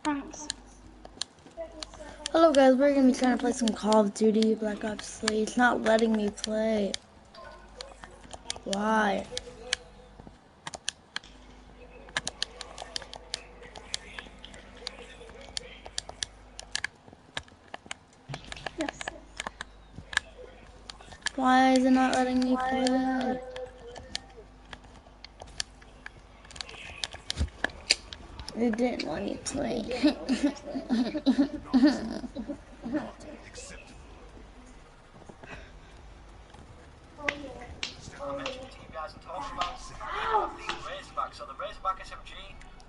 Thanks. Hello guys, we're gonna be trying to play some Call of Duty Black Ops 3. It's not letting me play. Why? Yes. Why is it not letting me play? It didn't let me play. I mentioned to you guys and talked about the Razorback. So the Razorback SMG,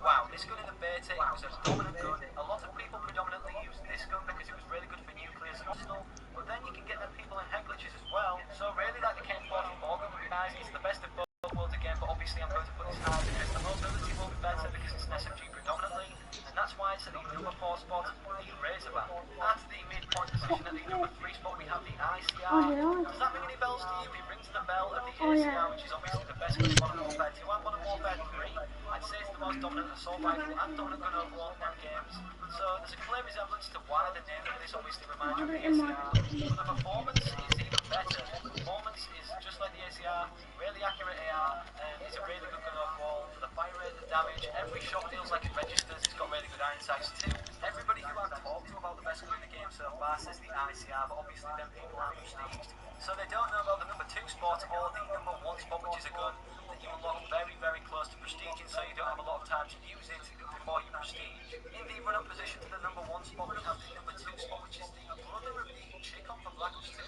wow, this gun in the beta, it was a dominant gun. A lot of people predominantly use this gun because it was really good for nuclears and arsenal, but then you can get them people in head glitches as well. So really like the KN-44 gun would be nice. It's the best of both worlds again, but obviously I'm going to put this high because the mobility will be better because it's an SMG predominantly, and that's why it's at the number 4 spot, the Razorback. At the midpoint position at the number 3 spot we have the ICR. Does that ring any bells to you? It rings the bell of the ACR, which is obviously the best gun in Modern Warfare 2 and Modern Warfare 3. I'd say it's the most dominant assault rifle and dominant gun overall in them games. So there's a clear resemblance to why the name of this obviously reminds you of the ACR. But the performance is even better. The performance is just like the ACR, really accurate AR, it's a really good gun overall. For the fire rate, the damage, every shot feels like it registers. It's got really good iron sights too. Everybody who I've talked to about the best gun in the game so far says the ICR, but obviously them people aren't prestiged. So they don't know about the number 2 spot or the number 1 spot, which is a gun that you unlock very, very close to prestiging, so you don't have a lot of time to use it before you prestige. In the run-up position to the number 1 spot, we have the number 2 spot, which is the brother of the Chicon from Black Ops 2,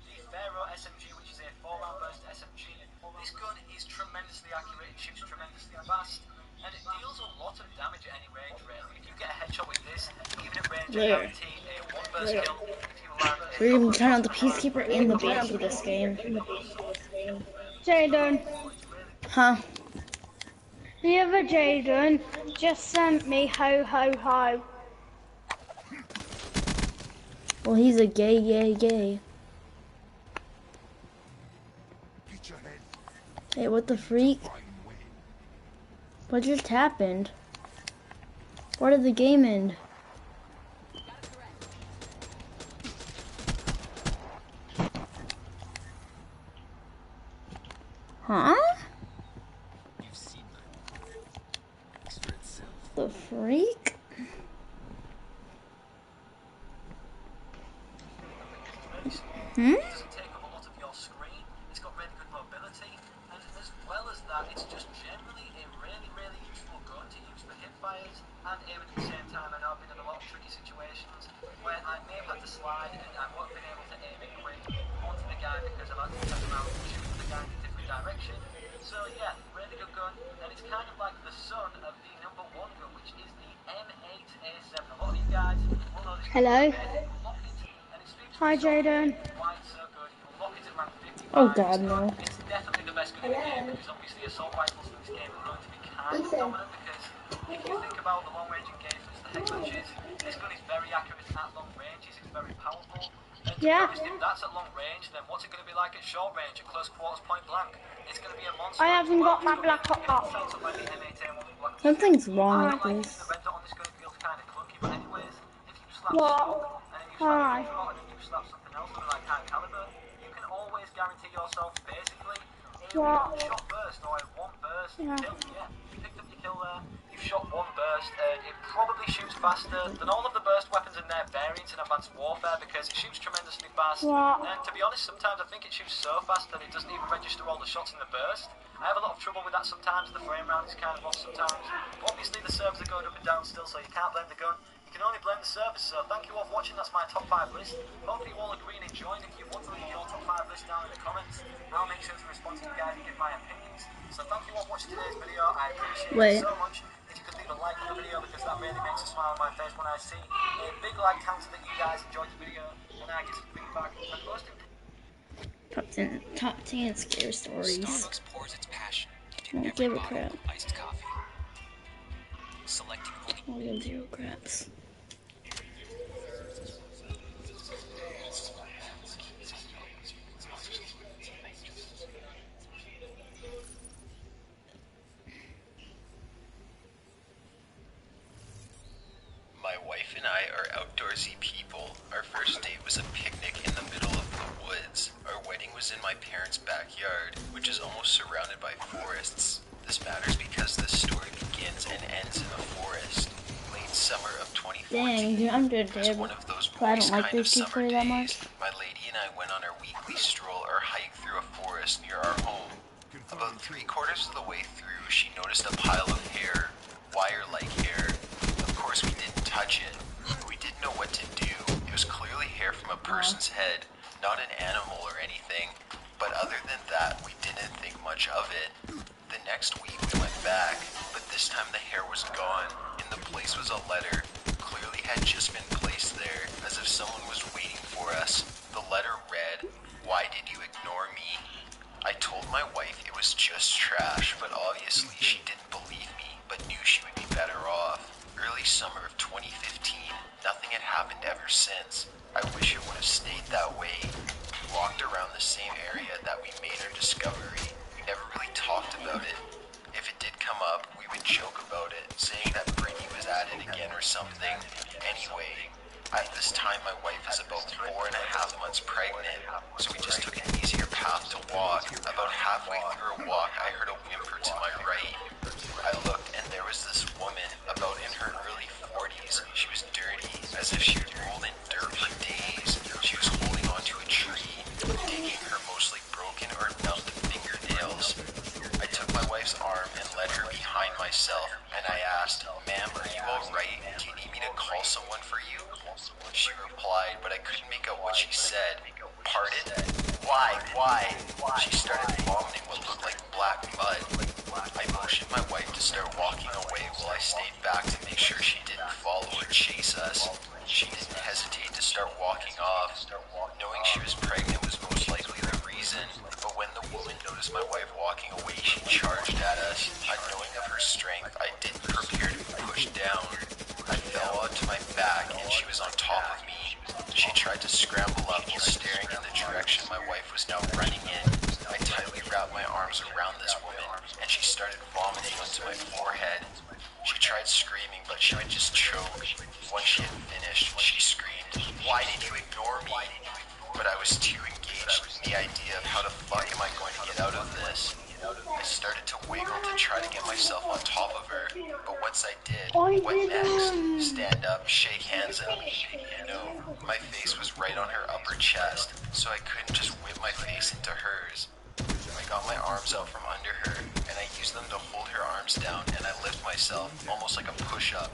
the Pharaoh SMG, which is a 4-round burst SMG. This gun is tremendously accurate, it shoots tremendously fast, and it deals a lot of damage at any range, really. If you get a headshot with this, even at range, I guarantee a 1 burst kill. If you land a We're couple even of trying shots out the per shot, Peacekeeper and the Banshee this game. Jaden, Huh? the other Jaden just sent me ho ho ho. Well, he's a gay. Hey, what the freak? What just happened? Where did the game end? Huh? The freak? Hmm? It doesn't take up a lot of your screen, it's got really good mobility, and as well as that, it's just generally a really, really useful gun to use for hip fires and aim at the same time. I know I've been in a lot of tricky situations where I may have had to slide and I won't have been able to aim it quick onto the guy because I've had to turn around and shoot the guy in a different direction. So yeah, really good gun, and it's kind of like the son of the number 1 gun, which is the M8A7. A lot of you guys will know this. Hello. Hi, Jaden. Oh god, no. It's definitely the best gun in the game because obviously assault rifles in this game are going to be kind of dominant because if you think about the long range engagements, the head glitches, this gun is very accurate at long ranges, it's very powerful. And to be honest, if that's at long range, then what's it going to be like at short range, at close quarters, point blank? It's going to be a monster. I haven't got my black ops. Something's wrong with this. The red dot on this gun feels kind of clunky, but anyways, if you slap What? smoke and then you slap Hi. and then you slap something else that like high caliber, you can always guarantee yourself basically a What? 1-shot burst or a 1 burst Yeah. kill. Yeah, you picked up your kill there. You've shot 1 burst, and it probably shoots faster than all of the burst weapons and their variants in Advanced Warfare because it shoots tremendously fast. What? And to be honest, sometimes I think it shoots so fast that it doesn't even register all the shots in the burst. I have a lot of trouble with that sometimes. The frame rate is kind of off sometimes. But obviously the servers are going up and down still, so you can't blame the gun. You can only blame the servers. So thank you all for watching. That's my top 5 list. Hopefully you all agree and enjoyed. If you want to leave your top 5 list down in the comments, I'll make sure to respond to you guys and give my opinions. So thank you all for watching today's video. I appreciate it so much. If you could leave a like on the video because that really makes a smile on my face when I see a big like counter that you guys enjoyed the video and I get some feedback. And most Top 10 scare stories. Starbucks pours its passion I into don't every give a bottle crap. of iced coffee. Selecting only I don't give a craps. my My wife and I are outdoorsy people. Our first date was a picnic in the middle of the woods. Our wedding was in my parents' backyard, which is almost surrounded by forests. This matters because this story begins and ends in a forest. Late summer of 2014. Dang, dude, I'm doing It was terrible. one of those I moist don't like kind of this summer gameplay that days. much. My lady and I went on our weekly stroll or hike through a forest near our home. About 3/4 of the way through, she noticed a pile of hair, wire-like hair. Of course, we didn't touch it. We didn't know what to do. It was clearly hair from a person's head, not an animal or anything. But other than that, we didn't think much of it. The next week, we went back, but this time the hair was gone. In the place was a letter, clearly had just been placed there, as if someone was waiting for us. The letter read, "Why did you ignore me?" I told my wife it was just trash, but obviously she didn't believe me, but knew she would be better off. Early summer of 2015, nothing had happened ever since. I wish it would have stayed that way. We walked around the same area that we made our discovery. We never really talked about it. If it did come up, we would joke about it, saying that Brittany was at it again or something. Anyway, at this time my wife is about 4.5 months pregnant, so we just took an easier path to walk. About halfway through a walk, I heard a whimper to my right. I looked and there was this woman, about in her early 40s. She was dirty, as if she had rolled in dirt for days. She was holding onto a tree, digging her mostly broken or numbed fingernails. I took my wife's arm and led her behind myself, and I asked, "Ma'am, are you alright? Do you need me to call someone for you?" She replied, but I couldn't make out what she said. "Pardon? Why? She started vomiting what looked like black mud. I motioned my wife to start walking away while I stayed back to make sure she didn't follow or chase us. She didn't hesitate to start walking off. Knowing she was pregnant was most likely the reason, but when the woman noticed my wife walking away, she charged at us. Unknowing of her strength, I didn't prepare to be pushed down. I fell onto my back and she was on top of me. She tried to scramble up while staring in the direction my wife was now running in. I tightly wrapped my arms around this woman and she started vomiting onto my forehead. She tried screaming, but she would just choke. Once she had finished, she screamed, "Why did you ignore me?" But I was too engaged in the idea of how the fuck am I going to get out of this. I started to wiggle to try to get myself on top of her, but once I did, what next? Stand up, shake hands, and leave? No, my face was right on her upper chest, so I couldn't just whip my face into hers. I got my arms out from under her, and I used them to hold her arms down, and I lift myself, almost like a push-up.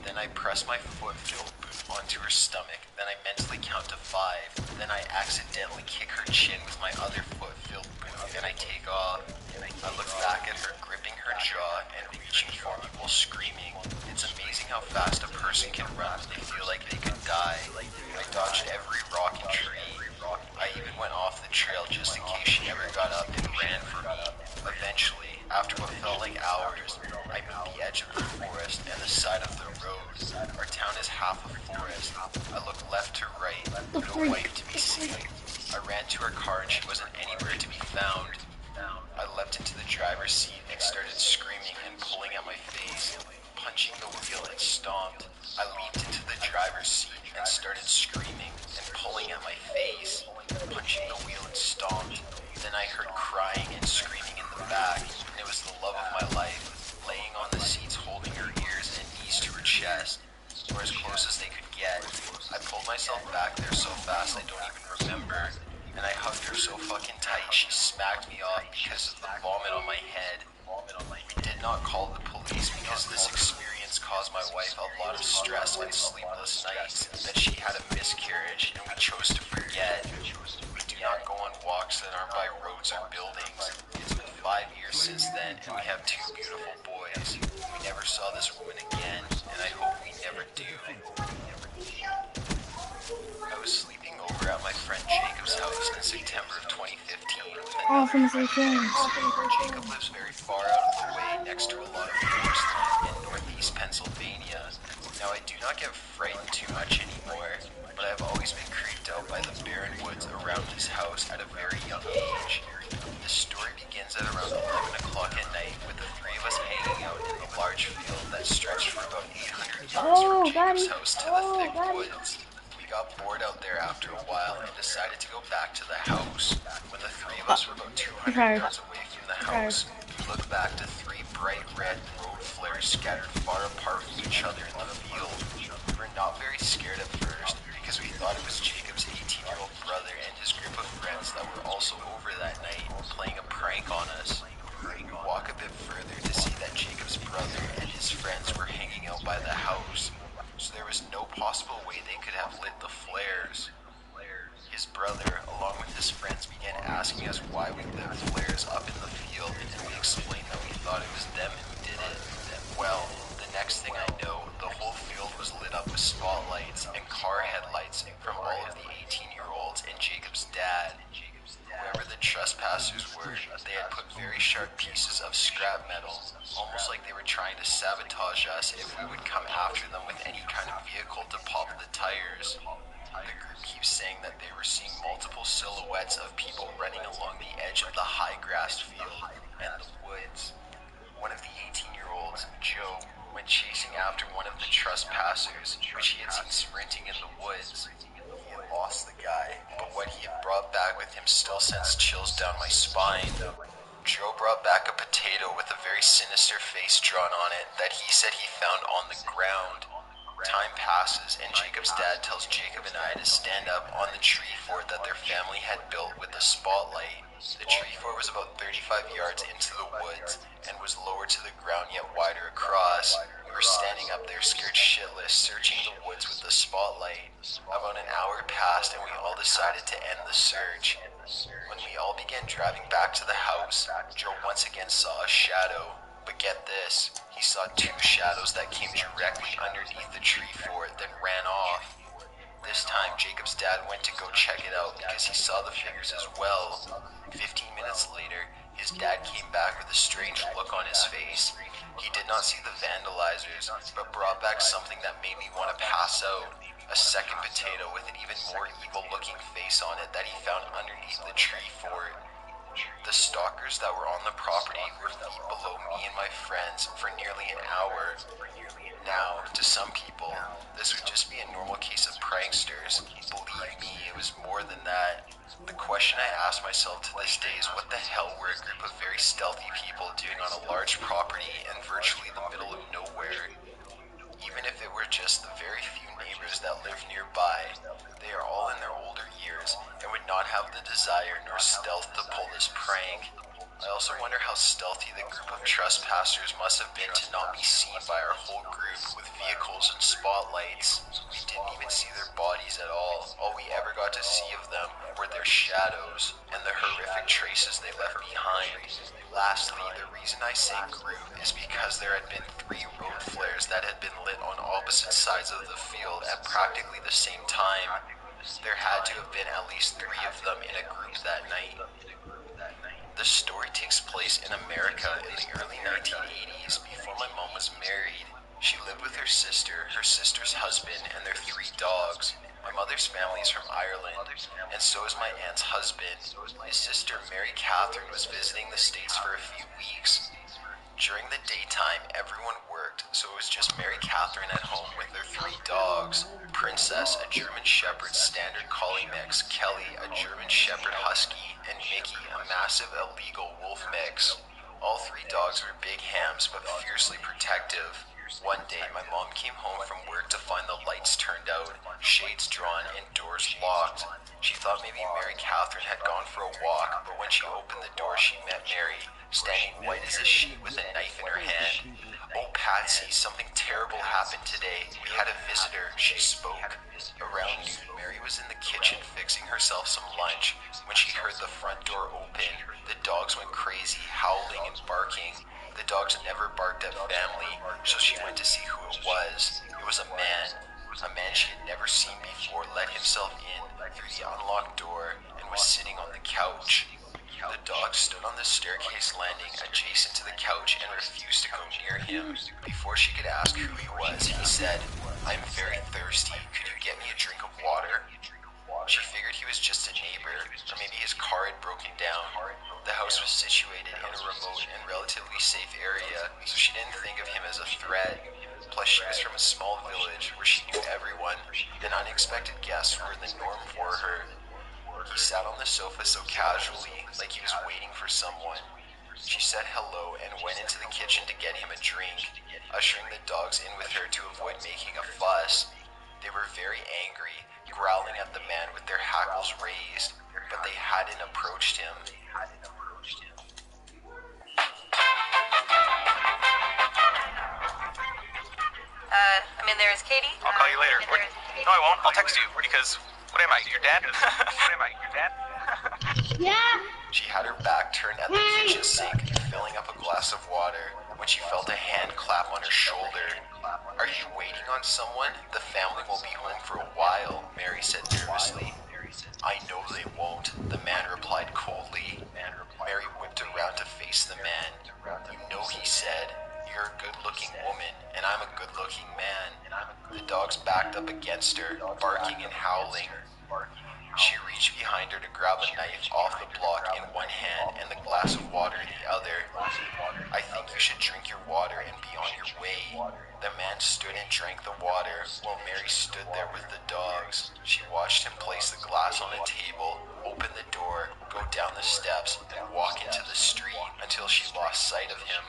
Then I press my foot-filled boot onto her stomach, then I mentally count to 5, then I accidentally kick her chin with my other foot-filled boot, and I take off. I look back at her, gripping her jaw and reaching for me while screaming. It's amazing how fast a person can run when they feel like they could die. I dodged every rock and tree. I even went off the trail just in case she ever got up and ran for me. Eventually, after what felt like hours, I meet the edge of the forest and the side of the road. Our town is half a forest. I look left to right, no wife to be seen. I ran to her car and she wasn't anywhere to be found. I leapt into the driver's seat and started screaming and pulling at my face, punching the wheel and stomped. I leaped into the driver's seat and started screaming and pulling at my face, punching the wheel and stomped. Then I heard crying and screaming in the back, and it was the love of my life, laying on the seats holding her ears and knees to her chest, or as close as they could get. I pulled myself back there so fast I don't even remember, and I hugged her so fucking tight she smacked me off because of the vomit on my head. We did not call the police because this experience caused my wife a lot of stress and sleepless nights, that she had a miscarriage, and we chose to forget. We do not go on walks that aren't by roads or buildings. It's been 5 years since then, and we have 2 beautiful boys. We never saw this woman again, and I hope we never do. I was sleeping over at my friend Jacob's house in September of 2015 with Awesome another friends. Jacob lives very far out of the way next to a lot of forest land in northeast Pennsylvania. Now I do not get frightened too much anymore, but I have always been creeped out by the barren woods around his house at a very young age. The story begins at around 11 o'clock at night with the 3 of us hanging out in the large field that stretched for about 800 dogs Oh, from got Jacob's him. house to the thick woods. We got bored out there after a while and decided to go back to the house. When the three of us were about 200 Sorry. yards away from the house, we looked back to three bright red road flares scattered far apart from each other in the field. We were not very scared at first because we thought it was Jacob's 18-year-old brother and his group of friends that were also over that night playing a prank on us. We walk a bit further to see that Jacob's brother and his friends were hanging out by the house, so there was no possible way they could have lit the flares. His brother, along with his friends, began asking us why we lit flares up in the field, and we explained that we thought it was them who did it. Well, the next thing I know, the whole field was lit up with spotlights and car headlights from all of the 18-year-olds and Jacob's dad. Whoever the trespassers were, they had put very sharp pieces of scrap metal, almost like they were trying to sabotage us if we would come after them with any kind of vehicle to pop the tires. The group keeps saying that they were seeing multiple silhouettes of people running along the edge of the high-grassed field and the woods. One of the 18-year-olds, Joe, went chasing after one of the trespassers, which he had seen sprinting in the woods. He had lost the guy, but what he had brought back with him still sends chills down my spine. Joe brought back a potato with a very sinister face drawn on it that he said he found on the ground. Time passes, and Jacob's dad tells Jacob and I to stand up on the tree fort that their family had built with a spotlight. The tree fort was about 35 yards into the woods and was lower to the ground yet wider across. We were standing up there scared shitless, searching the woods with the spotlight. About an hour passed and we all decided to end the search. When we all began driving back to the house, Joe once again saw a shadow. But get this, he saw two shadows that came directly underneath the tree fort, then ran off. This time, Jacob's dad went to go check it out because he saw the figures as well. 15 minutes later, his dad came back with a strange look on his face. He did not see the vandalizers, but brought back something that made me want to pass out. A second potato with an even more evil-looking face on it that he found underneath the tree fort. The stalkers that were on the property were feet below me and my friends for nearly an hour. Now, to some people, this would just be a normal case of pranksters. Believe me, it was more than that. The question I ask myself to this day is what the hell were a group of very stealthy people doing on a large property in virtually the middle of nowhere? Even if it were just the very few neighbors that live nearby, they are all in their older years and would not have the desire nor stealth to pull this prank. I also wonder how stealthy the group of trespassers must have been to not be seen by our whole group with vehicles and spotlights. We didn't even see their bodies at all. All we ever got to see of them were their shadows and the horrific traces they left behind. Lastly, the reason I say group is because there had been 3 road flares that had been lit on opposite sides of the field at practically the same time. There had to have been at least 3 of them in a group that night. The story takes place in America in the early 1980s before my mom was married. She lived with her sister, her sister's husband, and their 3 dogs. My mother's family is from Ireland, and so is my aunt's husband. His sister, Mary Catherine, was visiting the States for a few weeks. During the daytime, everyone worked, so it was just Mary Catherine at home with their 3 dogs. Princess, a German Shepherd Standard Collie mix, Kelly, a German Shepherd Husky, and Mickey, a massive illegal wolf mix. All 3 dogs were big hams but fiercely protective. One day, my mom came home from work to find the lights turned out, shades drawn, and doors locked. She thought maybe Mary Catherine had gone for a walk, but when she opened the door, she met Mary, standing white as a sheet with a knife in her hand. "Oh, Patsy, something terrible happened today. We had a visitor," she spoke. Around noon, Mary was in the kitchen fixing herself some lunch when she heard the front door open. The dogs went crazy, howling and barking. The dogs never barked at family, so she went to see who it was. It was a man. A man she had never seen before let himself in through the unlocked door and was sitting on the couch. The dog stood on the staircase landing adjacent to the couch and refused to go near him. Before she could ask who he was, he said, "I'm very thirsty. Could you get me a drink of water?" She figured he was just a neighbor, or maybe his car had broken down. The house was situated in a remote and relatively safe area, so she didn't think of him as a threat. Plus, she was from a small village where she knew everyone, and unexpected guests were the norm for her. He sat on the sofa so casually, like he was waiting for someone. She said hello and went into the kitchen to get him a drink, ushering the dogs in with her to avoid making a fuss. They were very angry, growling at the man with their hackles raised, but they hadn't approached him. There is Katie. I'll call you later. No, I won't. I'll text you because what am I? Your dad? What am I? Your dad? Yeah. She had her back turned at the kitchen sink, filling up a glass of water, when she felt a hand clap on her shoulder. Are you waiting on someone? The family will be home for a while, Mary said nervously. I know they won't, the man replied coldly. Mary whipped around to face the man. You know, he said, you're a good-looking woman, and I'm a good-looking man. The dogs backed up against her, barking and howling. She reached behind her to grab a knife off the block in one hand and the glass of water in the other. I think you should drink your water and be on your way. The man stood and drank the water while Mary stood there with the dogs. She watched him place the glass on a table, open the door, go down the steps, and walk into the street until she lost sight of him.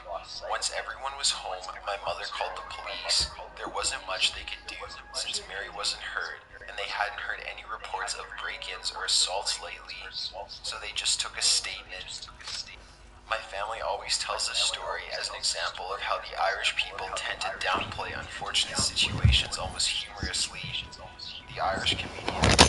Once everyone was home, my mother called the police. There wasn't much they could do since Mary wasn't hurt, and they hadn't heard any reports of break-ins or assaults lately, so they just took a statement. My family always tells this story as an example of how the Irish people tend to downplay unfortunate situations almost humorously. The Irish comedian.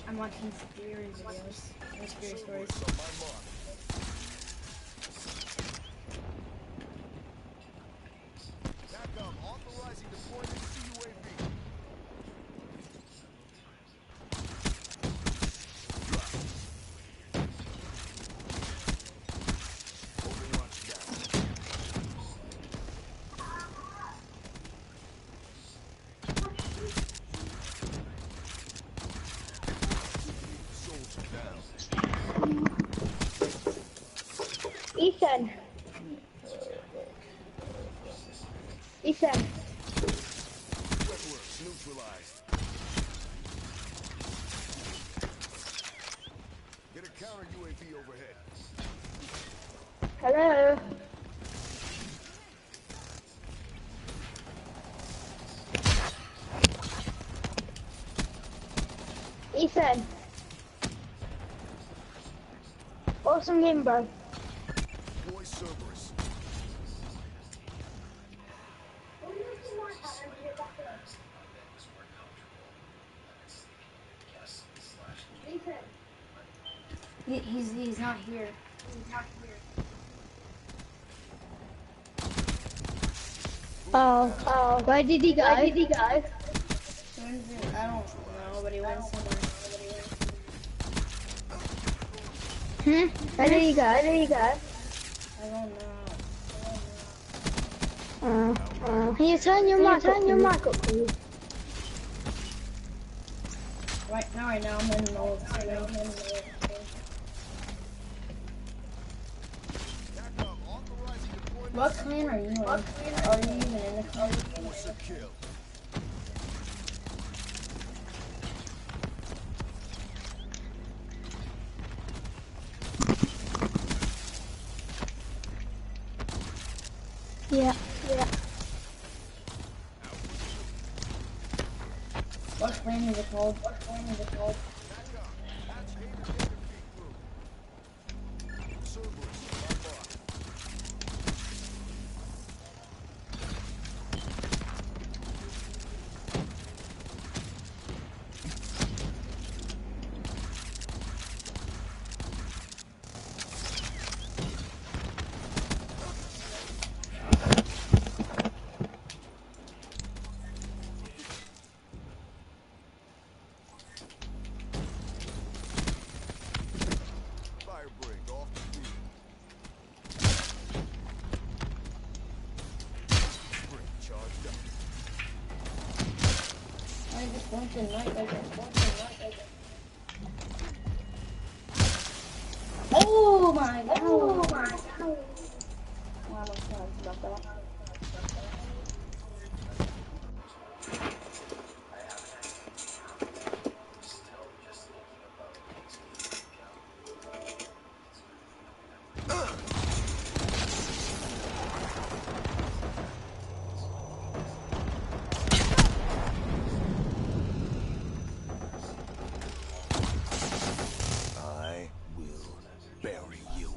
I'm watching conspiracy videos, conspiracy stories. TACOM authorizing deployment to UAV. Overwatch down. Soldier down. Ethan. Ethan. Webworks neutralized. Get a counter UAV overhead. Hello. Ethan. Awesome game, bro. Boy Cerberus. He's not here. Oh. Where did he go? I don't know, but he went somewhere. Where did he go? I don't know. Can you turn your mic up, please? Right now, I'm in the middle of the TACOM authorizing deployment What clan are you in? Are you even in the clan? Force a kill. Yeah. What clan is it called? What clan is it called? Cerberus unlocked. Firebreak off the field. Break charged up. I just want to night. Oh my god. Oh my god. Wow, I'm sorry about that. I will bury you.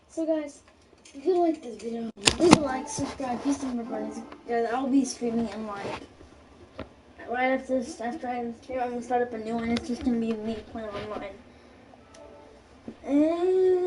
So guys, if you like this video, leave a like, subscribe, peace and recordings. Guys, I'll be streaming in like right after this. After I stream, I'm gonna start up a new one. It's just gonna be me playing online. And